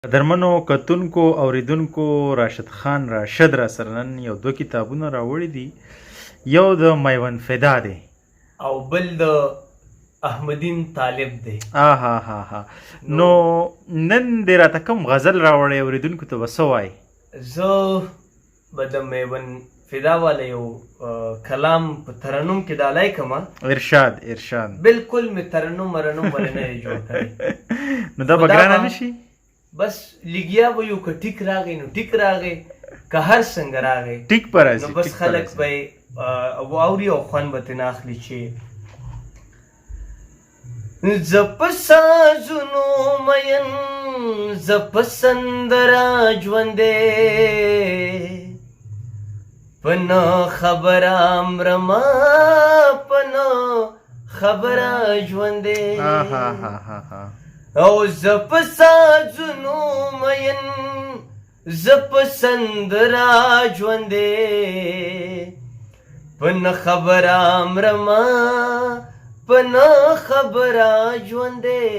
قدرمنو کتونکو اوریدونکو راشد خان راشد را سره نن یو دوه کتابونه راوړي دي. یو د میوند فدا دی او بل د احمدین طالب دی. ها ها ها نو نن دې راته کوم غزل راوړی اوریدونکو ته به څه وایي؟ زه به د میوند فدا والا یو کلام په ترنم کې ډالای کما. ارشاد بالکل می ترنم مرنم ولې نه جوړ کړی نو دا به ګرانه نشي؟ بس لګیا به یو که ټیک راغی نو ټیک راغی که هر څنګه راغی ټیک پر راځي نو بس خلک به واوري او خوند به ترې اخلي چې زه په سازونو مین زه په سندره ژوندی په نه خبره مرمه په نه خبره ژوندی او زه په سازونو مین زه په سندره ژوندی په نه خبره مرمه په نه خبره ژوندی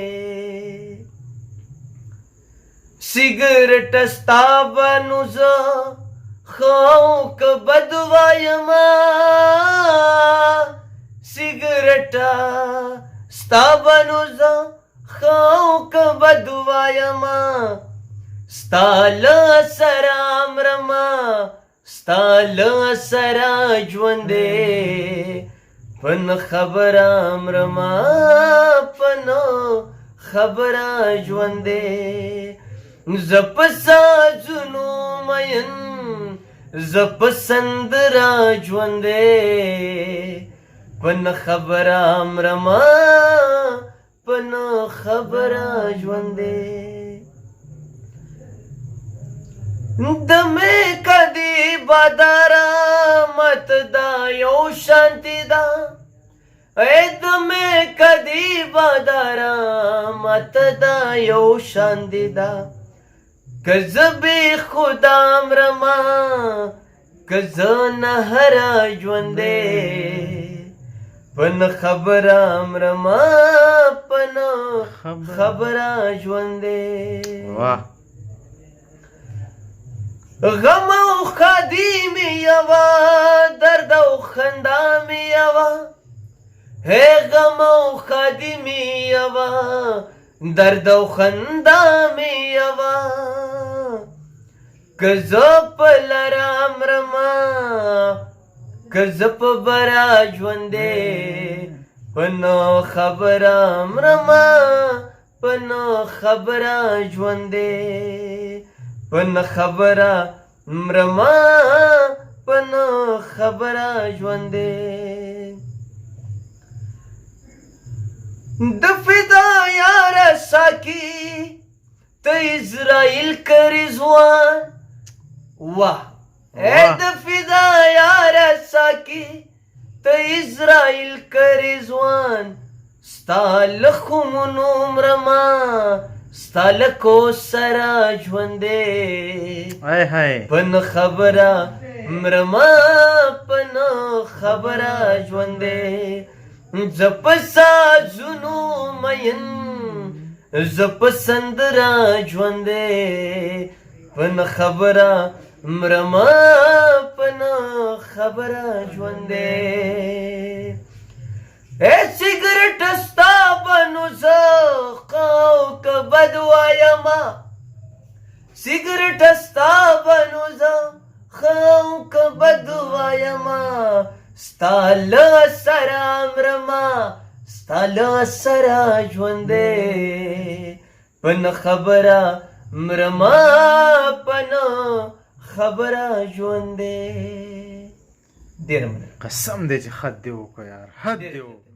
سیګرټ ستا به نو زه ښه او که بد وایمه سیګرټه ستا به نو زه ښه او که بد وایمه ستا له سره مرمه ستا له سره ژوندی په نه خبره مرمه په نه خبره ژوندی زه په سازونو مین زه په سندره ژوندی په نه خبره مرمه په نه خبره ژوندی د مې کدی باداره مت دا یو شانتی دا ای د مې کدی باداره مت دا یو شانتی دا که زه بې خدا مرمه که زه نه هره ژوندی په نه خبره مرمه په نه خبره ژوندی غم او خادي مې یوه درد او خندا مې یوه هی غم او خادي مې یوه درد او خندا مې یوه که زه په لره مرمه که زه په بره ژوندی په نه خبره مرمه په نه خبره ژوندی په نه خبره مرمه په نه خبره ژوندی د فدا یاره ساکي ته اسرائیل که رضوان واه ای د فدا یاره ساکي ته اسرائیل که رضوان ستا له خمونو مرمه ستا له کو سره ژوندی په نه خبره مرمه په نه خبره ژوندی زه په سازونو مین زه په سندره ژوندی په نه خبره مرمه په نه خبره ژوندی ای سیګرټ ستا به نو زه ښه او که بد وایمه سیګرټ ستا به نو زه ښه او که بد وایمه ستا له سره مرمه ستا له سره ژوندی په نه خبره مرمه په نه خبره ژوندی. ډېره مننه. قسم دی چې حد دې وکړه یار، حد دې وکړه.